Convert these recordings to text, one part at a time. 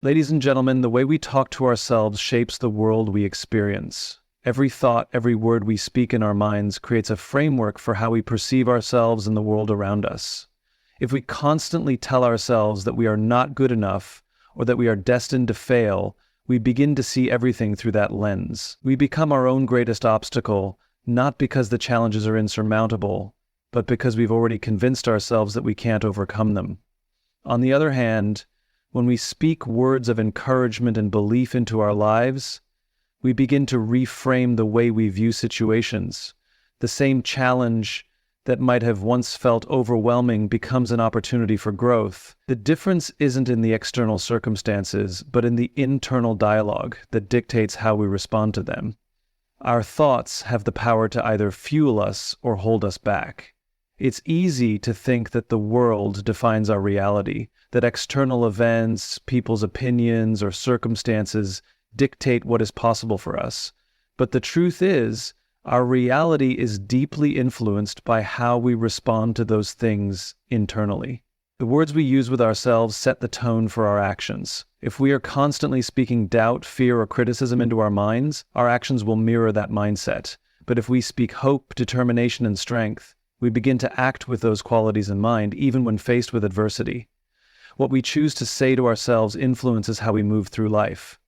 Ladies and gentlemen, the way we talk to ourselves shapes the world we experience. Every thought, every word we speak in our minds creates a framework for how we perceive ourselves and the world around us. If we constantly tell ourselves that we are not good enough or that we are destined to fail, we begin to see everything through that lens. We become our own greatest obstacle, not because the challenges are insurmountable, but because we've already convinced ourselves that we can't overcome them. On the other hand, when we speak words of encouragement and belief into our lives, we begin to reframe the way we view situations. The same challenge that might have once felt overwhelming becomes an opportunity for growth. The difference isn't in the external circumstances, but in the internal dialogue that dictates how we respond to them. Our thoughts have the power to either fuel us or hold us back. It's easy to think that the world defines our reality, that external events, people's opinions, or circumstances dictate what is possible for us. But the truth is, our reality is deeply influenced by how we respond to those things internally. The words we use with ourselves set the tone for our actions. If we are constantly speaking doubt, fear, or criticism into our minds, our actions will mirror that mindset. But if we speak hope, determination, and strength, we begin to act with those qualities in mind, even when faced with adversity. What we choose to say to ourselves influences how we move through life.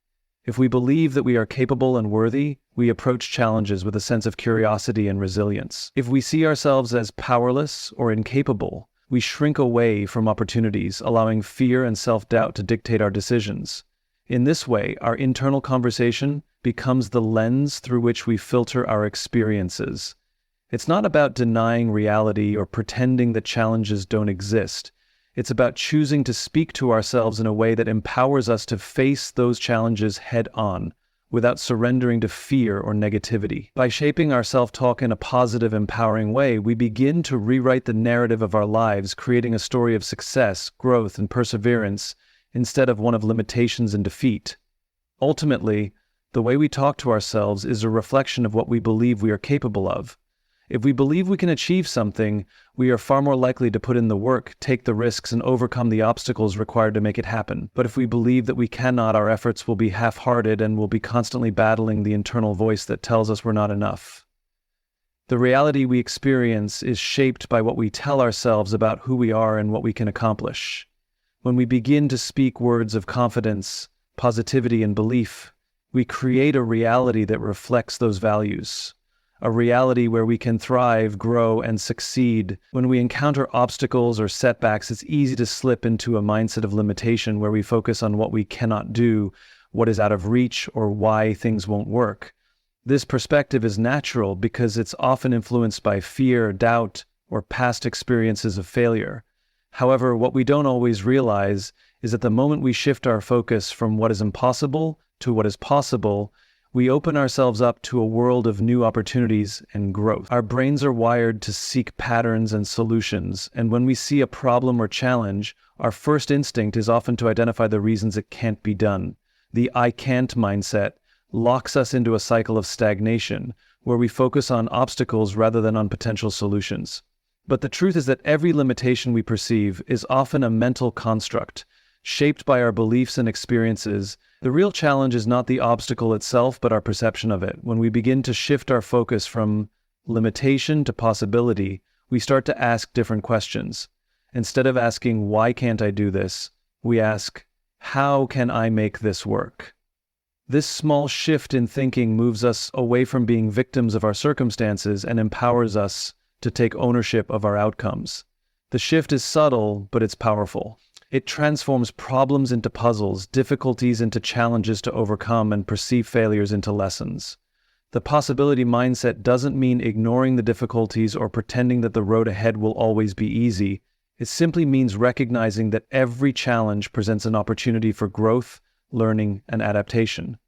If we believe that we are capable and worthy, we approach challenges with a sense of curiosity and resilience. If we see ourselves as powerless or incapable, we shrink away from opportunities, allowing fear and self-doubt to dictate our decisions. In this way, our internal conversation becomes the lens through which we filter our experiences. It's not about denying reality or pretending that challenges don't exist. It's about choosing to speak to ourselves in a way that empowers us to face those challenges head-on, without surrendering to fear or negativity. By shaping our self-talk in a positive, empowering way, we begin to rewrite the narrative of our lives, creating a story of success, growth, and perseverance, instead of one of limitations and defeat. Ultimately, the way we talk to ourselves is a reflection of what we believe we are capable of. If we believe we can achieve something, we are far more likely to put in the work, take the risks, and overcome the obstacles required to make it happen. But if we believe that we cannot, our efforts will be half-hearted and will be constantly battling the internal voice that tells us we're not enough. The reality we experience is shaped by what we tell ourselves about who we are and what we can accomplish. When we begin to speak words of confidence, positivity, and belief, we create a reality that reflects those values. A reality where we can thrive, grow, and succeed. When we encounter obstacles or setbacks, it's easy to slip into a mindset of limitation where we focus on what we cannot do, what is out of reach, or why things won't work. This perspective is natural because it's often influenced by fear, doubt, or past experiences of failure. However, what we don't always realize is that the moment we shift our focus from what is impossible to what is possible, we open ourselves up to a world of new opportunities and growth. Our brains are wired to seek patterns and solutions, and when we see a problem or challenge, our first instinct is often to identify the reasons it can't be done. The "I can't" mindset locks us into a cycle of stagnation, where we focus on obstacles rather than on potential solutions. But the truth is that every limitation we perceive is often a mental construct, shaped by our beliefs and experiences. The real challenge is not the obstacle itself, but our perception of it. When we begin to shift our focus from limitation to possibility, we start to ask different questions. Instead of asking, "Why can't I do this?" we ask, "How can I make this work?" This small shift in thinking moves us away from being victims of our circumstances and empowers us to take ownership of our outcomes. The shift is subtle, but it's powerful. It transforms problems into puzzles, difficulties into challenges to overcome, and perceived failures into lessons. The possibility mindset doesn't mean ignoring the difficulties or pretending that the road ahead will always be easy. It simply means recognizing that every challenge presents an opportunity for growth, learning, and adaptation.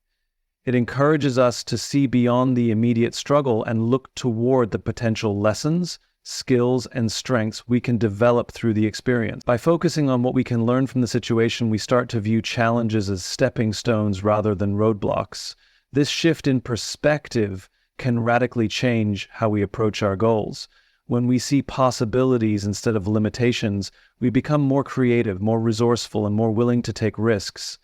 It encourages us to see beyond the immediate struggle and look toward the potential lessons, skills, and strengths we can develop through the experience. By focusing on what we can learn from the situation, we start to view challenges as stepping stones rather than roadblocks. This shift in perspective can radically change how we approach our goals. When we see possibilities instead of limitations, we become more creative, more resourceful, and more willing to take risks.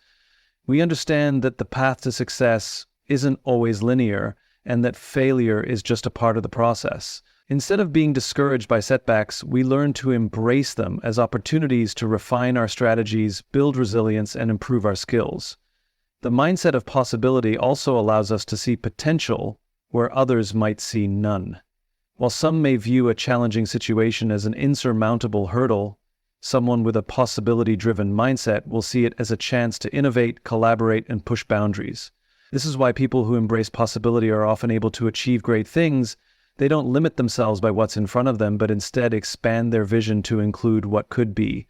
We understand that the path to success isn't always linear, and that failure is just a part of the process. Instead of being discouraged by setbacks, we learn to embrace them as opportunities to refine our strategies, build resilience, and improve our skills. The mindset of possibility also allows us to see potential where others might see none. While some may view a challenging situation as an insurmountable hurdle, someone with a possibility-driven mindset will see it as a chance to innovate, collaborate, and push boundaries. This is why people who embrace possibility are often able to achieve great things. They don't limit themselves by what's in front of them, but instead expand their vision to include what could be.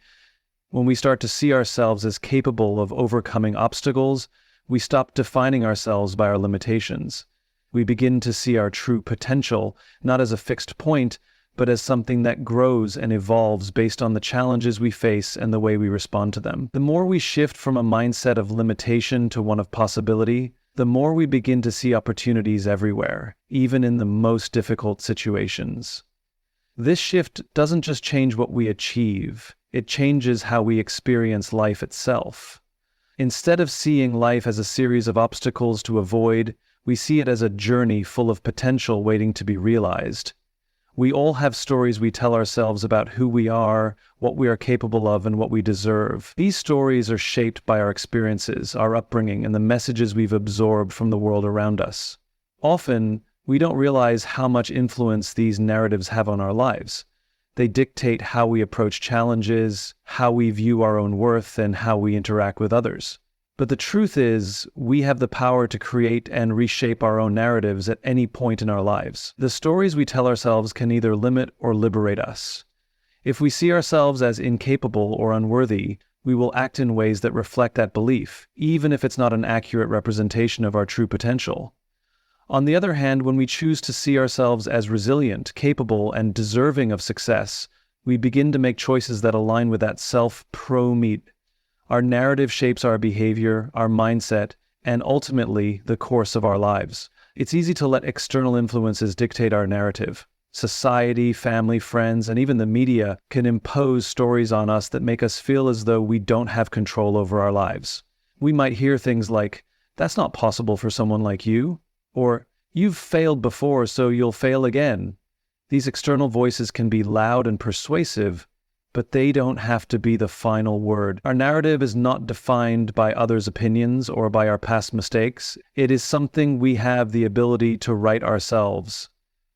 When we start to see ourselves as capable of overcoming obstacles, we stop defining ourselves by our limitations. We begin to see our true potential, not as a fixed point, but as something that grows and evolves based on the challenges we face and the way we respond to them. The more we shift from a mindset of limitation to one of possibility, the more we begin to see opportunities everywhere, even in the most difficult situations. This shift doesn't just change what we achieve, it changes how we experience life itself. Instead of seeing life as a series of obstacles to avoid, we see it as a journey full of potential waiting to be realized. We all have stories we tell ourselves about who we are, what we are capable of, and what we deserve. These stories are shaped by our experiences, our upbringing, and the messages we've absorbed from the world around us. Often, we don't realize how much influence these narratives have on our lives. They dictate how we approach challenges, how we view our own worth, and how we interact with others. But the truth is, we have the power to create and reshape our own narratives at any point in our lives. The stories we tell ourselves can either limit or liberate us. If we see ourselves as incapable or unworthy, we will act in ways that reflect that belief, even if it's not an accurate representation of our true potential. On the other hand, when we choose to see ourselves as resilient, capable, and deserving of success, we begin to make choices that align with that self-promote. Our narrative shapes our behavior, our mindset, and ultimately the course of our lives. It's easy to let external influences dictate our narrative. Society, family, friends, and even the media can impose stories on us that make us feel as though we don't have control over our lives. We might hear things like, "That's not possible for someone like you," or "You've failed before, so you'll fail again." These external voices can be loud and persuasive, but they don't have to be the final word. Our narrative is not defined by others' opinions or by our past mistakes. It is something we have the ability to write ourselves.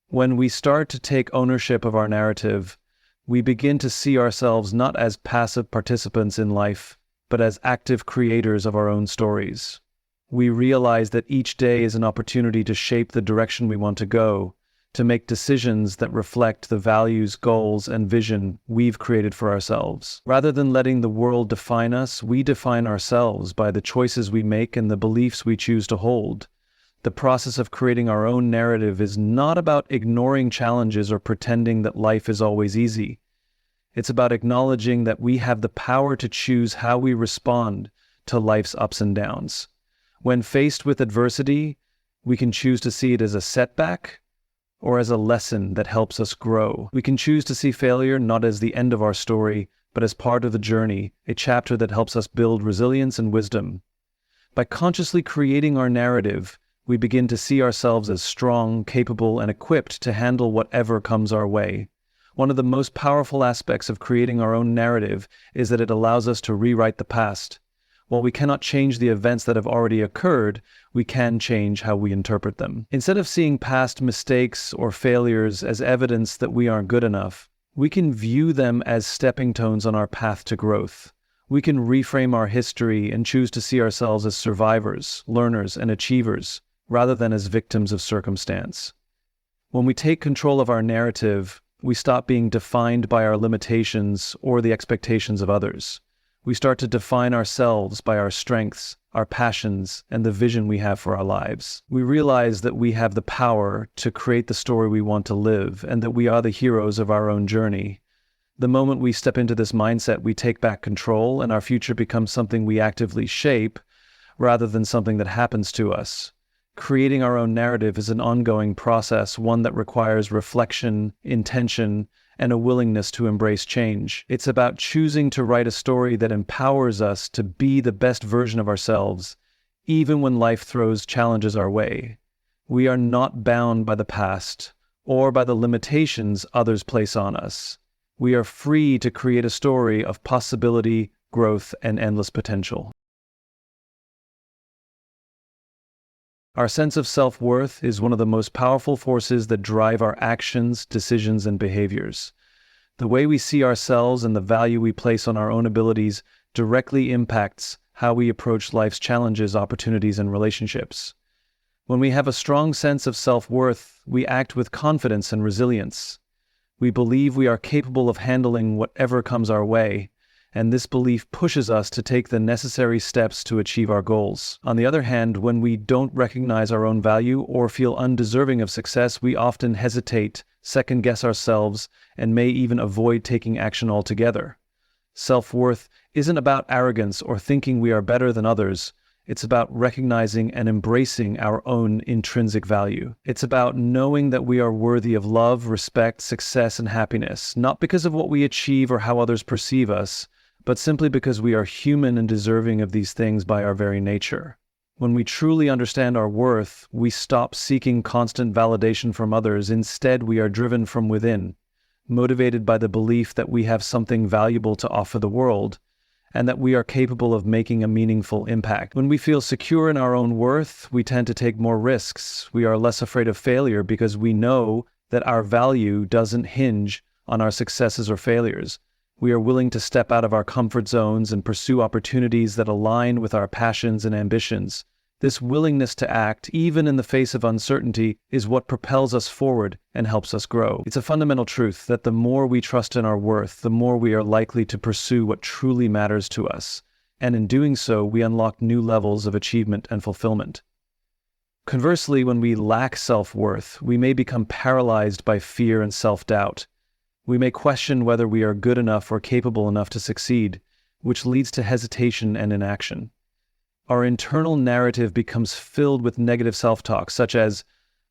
When we start to take ownership of our narrative, we begin to see ourselves not as passive participants in life, but as active creators of our own stories. We realize that each day is an opportunity to shape the direction we want to go, to make decisions that reflect the values, goals, and vision we've created for ourselves. Rather than letting the world define us, we define ourselves by the choices we make and the beliefs we choose to hold. The process of creating our own narrative is not about ignoring challenges or pretending that life is always easy. It's about acknowledging that we have the power to choose how we respond to life's ups and downs. When faced with adversity, we can choose to see it as a setback or as a lesson that helps us grow. We can choose to see failure not as the end of our story, but as part of the journey, a chapter that helps us build resilience and wisdom. By consciously creating our narrative, we begin to see ourselves as strong, capable, and equipped to handle whatever comes our way. One of the most powerful aspects of creating our own narrative is that it allows us to rewrite the past. While we cannot change the events that have already occurred, we can change how we interpret them. Instead of seeing past mistakes or failures as evidence that we aren't good enough, we can view them as stepping stones on our path to growth. We can reframe our history and choose to see ourselves as survivors, learners, and achievers, rather than as victims of circumstance. When we take control of our narrative, we stop being defined by our limitations or the expectations of others. We start to define ourselves by our strengths, our passions, and the vision we have for our lives. We realize that we have the power to create the story we want to live, and that we are the heroes of our own journey. The moment we step into this mindset, we take back control, and our future becomes something we actively shape, rather than something that happens to us. Creating our own narrative is an ongoing process, one that requires reflection, intention, and a willingness to embrace change. It's about choosing to write a story that empowers us to be the best version of ourselves, even when life throws challenges our way. We are not bound by the past or by the limitations others place on us. We are free to create a story of possibility, growth, and endless potential. Our sense of self-worth is one of the most powerful forces that drive our actions, decisions, and behaviors. The way we see ourselves and the value we place on our own abilities directly impacts how we approach life's challenges, opportunities, and relationships. When we have a strong sense of self-worth, we act with confidence and resilience. We believe we are capable of handling whatever comes our way, and this belief pushes us to take the necessary steps to achieve our goals. On the other hand, when we don't recognize our own value or feel undeserving of success, we often hesitate, second-guess ourselves, and may even avoid taking action altogether. Self-worth isn't about arrogance or thinking we are better than others. It's about recognizing and embracing our own intrinsic value. It's about knowing that we are worthy of love, respect, success, and happiness, not because of what we achieve or how others perceive us, but simply because we are human and deserving of these things by our very nature. When we truly understand our worth, we stop seeking constant validation from others. Instead, we are driven from within, motivated by the belief that we have something valuable to offer the world, and that we are capable of making a meaningful impact. When we feel secure in our own worth, we tend to take more risks. We are less afraid of failure because we know that our value doesn't hinge on our successes or failures. We are willing to step out of our comfort zones and pursue opportunities that align with our passions and ambitions. This willingness to act, even in the face of uncertainty, is what propels us forward and helps us grow. It's a fundamental truth that the more we trust in our worth, the more we are likely to pursue what truly matters to us. And in doing so, we unlock new levels of achievement and fulfillment. Conversely, when we lack self-worth, we may become paralyzed by fear and self-doubt. We may question whether we are good enough or capable enough to succeed, which leads to hesitation and inaction. Our internal narrative becomes filled with negative self-talk, such as,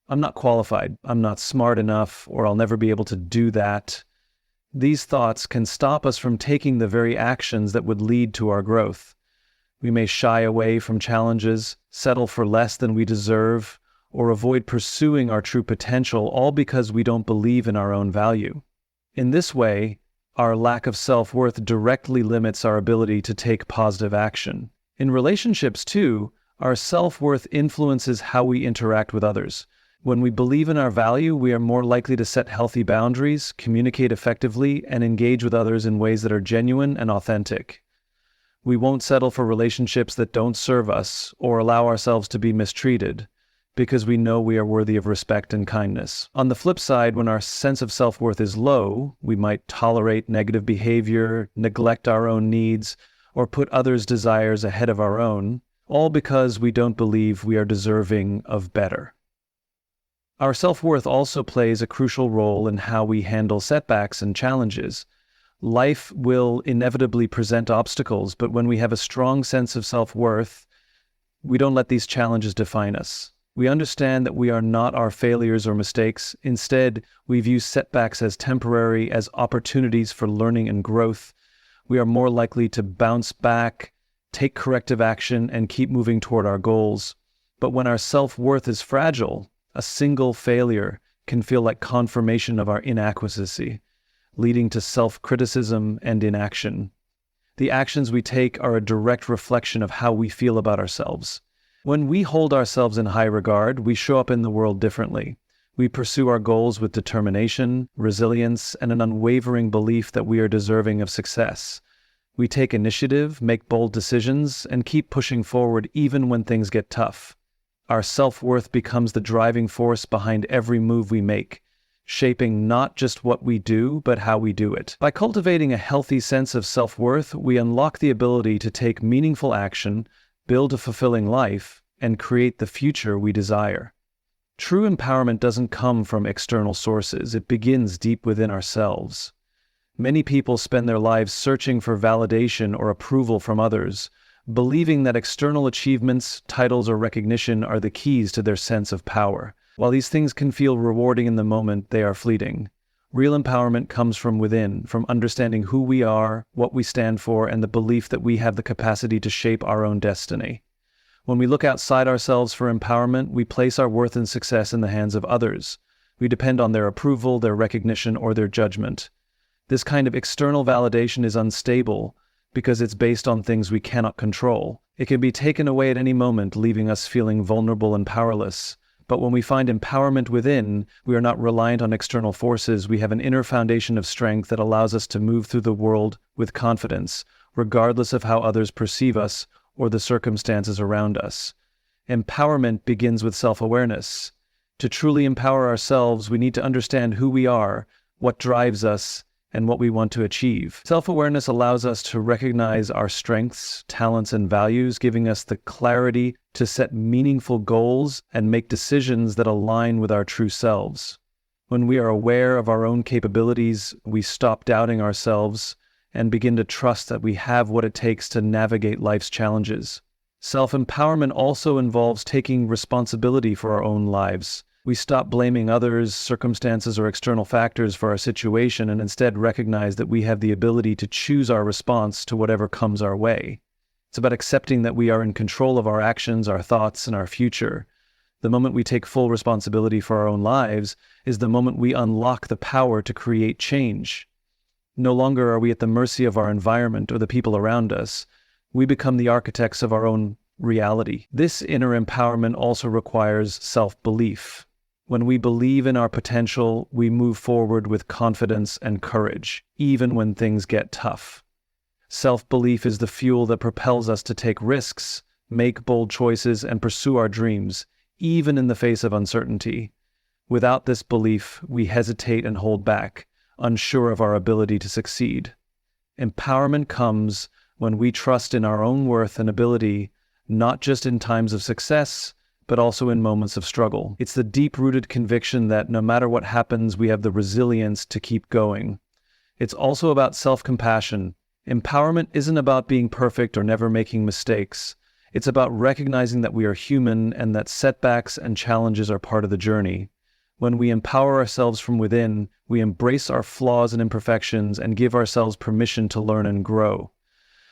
"I'm not qualified, I'm not smart enough, or I'll never be able to do that." These thoughts can stop us from taking the very actions that would lead to our growth. We may shy away from challenges, settle for less than we deserve, or avoid pursuing our true potential, all because we don't believe in our own value. In this way, our lack of self-worth directly limits our ability to take positive action. In relationships, too, our self-worth influences how we interact with others. When we believe in our value, we are more likely to set healthy boundaries, communicate effectively, and engage with others in ways that are genuine and authentic. We won't settle for relationships that don't serve us or allow ourselves to be mistreated, because we know we are worthy of respect and kindness. On the flip side, when our sense of self-worth is low, we might tolerate negative behavior, neglect our own needs, or put others' desires ahead of our own, all because we don't believe we are deserving of better. Our self-worth also plays a crucial role in how we handle setbacks and challenges. Life will inevitably present obstacles, but when we have a strong sense of self-worth, we don't let these challenges define us. We understand that we are not our failures or mistakes. Instead, we view setbacks as temporary, as opportunities for learning and growth. We are more likely to bounce back, take corrective action, and keep moving toward our goals. But when our self-worth is fragile, a single failure can feel like confirmation of our inadequacy, leading to self-criticism and inaction. The actions we take are a direct reflection of how we feel about ourselves. When we hold ourselves in high regard, we show up in the world differently. We pursue our goals with determination, resilience, and an unwavering belief that we are deserving of success. We take initiative, make bold decisions, and keep pushing forward even when things get tough. Our self-worth becomes the driving force behind every move we make, shaping not just what we do, but how we do it. By cultivating a healthy sense of self-worth, we unlock the ability to take meaningful action, build a fulfilling life, and create the future we desire. True empowerment doesn't come from external sources. It begins deep within ourselves. Many people spend their lives searching for validation or approval from others, believing that external achievements, titles, or recognition are the keys to their sense of power. While these things can feel rewarding in the moment, they are fleeting. Real empowerment comes from within, from understanding who we are, what we stand for, and the belief that we have the capacity to shape our own destiny. When we look outside ourselves for empowerment, we place our worth and success in the hands of others. We depend on their approval, their recognition, or their judgment. This kind of external validation is unstable because it's based on things we cannot control. It can be taken away at any moment, leaving us feeling vulnerable and powerless. But when we find empowerment within, we are not reliant on external forces. We have an inner foundation of strength that allows us to move through the world with confidence, regardless of how others perceive us or the circumstances around us. Empowerment begins with self-awareness. To truly empower ourselves, we need to understand who we are, what drives us, and what we want to achieve. Self-awareness allows us to recognize our strengths, talents, and values, giving us the clarity to set meaningful goals and make decisions that align with our true selves. When we are aware of our own capabilities, we stop doubting ourselves and begin to trust that we have what it takes to navigate life's challenges. Self-empowerment also involves taking responsibility for our own lives. We stop blaming others, circumstances, or external factors for our situation and instead recognize that we have the ability to choose our response to whatever comes our way. It's about accepting that we are in control of our actions, our thoughts, and our future. The moment we take full responsibility for our own lives is the moment we unlock the power to create change. No longer are we at the mercy of our environment or the people around us. We become the architects of our own reality. This inner empowerment also requires self-belief. When we believe in our potential, we move forward with confidence and courage, even when things get tough. Self-belief is the fuel that propels us to take risks, make bold choices, and pursue our dreams, even in the face of uncertainty. Without this belief, we hesitate and hold back, unsure of our ability to succeed. Empowerment comes when we trust in our own worth and ability, not just in times of success, but also in moments of struggle. It's the deep-rooted conviction that no matter what happens, we have the resilience to keep going. It's also about self-compassion. Empowerment isn't about being perfect or never making mistakes. It's about recognizing that we are human and that setbacks and challenges are part of the journey. When we empower ourselves from within, we embrace our flaws and imperfections and give ourselves permission to learn and grow.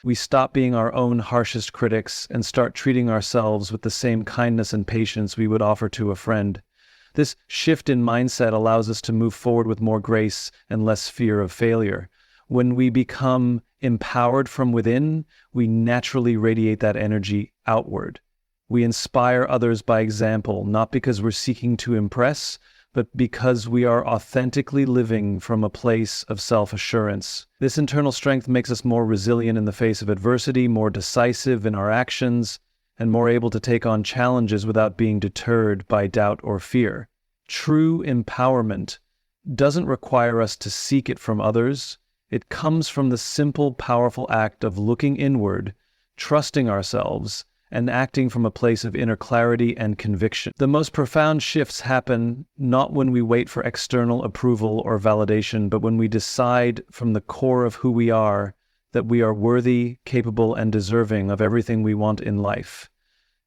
We stop being our own harshest critics and start treating ourselves with the same kindness and patience we would offer to a friend. This shift in mindset allows us to move forward with more grace and less fear of failure. When we become empowered from within, we naturally radiate that energy outward. We inspire others by example, not because we're seeking to impress, but because we are authentically living from a place of self-assurance. This internal strength makes us more resilient in the face of adversity, more decisive in our actions, and more able to take on challenges without being deterred by doubt or fear. True empowerment doesn't require us to seek it from others. It comes from the simple, powerful act of looking inward, trusting ourselves, and acting from a place of inner clarity and conviction. The most profound shifts happen not when we wait for external approval or validation, but when we decide from the core of who we are that we are worthy, capable, and deserving of everything we want in life.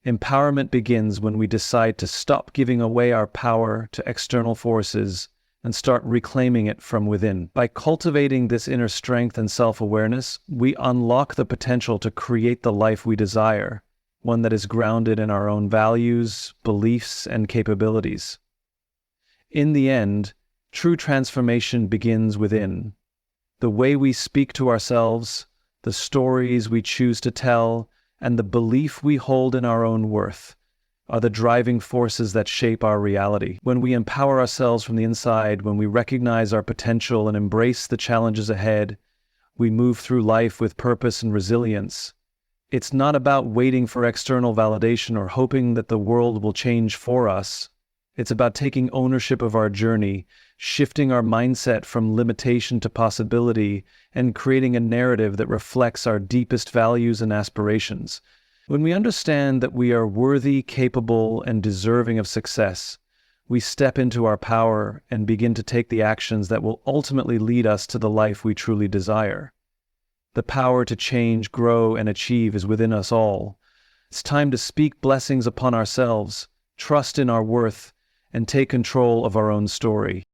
Empowerment begins when we decide to stop giving away our power to external forces and start reclaiming it from within. By cultivating this inner strength and self-awareness, we unlock the potential to create the life we desire, one that is grounded in our own values, beliefs, and capabilities. In the end, true transformation begins within. The way we speak to ourselves, the stories we choose to tell, and the belief we hold in our own worth are the driving forces that shape our reality. When we empower ourselves from the inside, when we recognize our potential and embrace the challenges ahead, we move through life with purpose and resilience. It's not about waiting for external validation or hoping that the world will change for us. It's about taking ownership of our journey, shifting our mindset from limitation to possibility, and creating a narrative that reflects our deepest values and aspirations. When we understand that we are worthy, capable, and deserving of success, we step into our power and begin to take the actions that will ultimately lead us to the life we truly desire. The power to change, grow, and achieve is within us all. It's time to speak blessings upon ourselves, trust in our worth, and take control of our own story.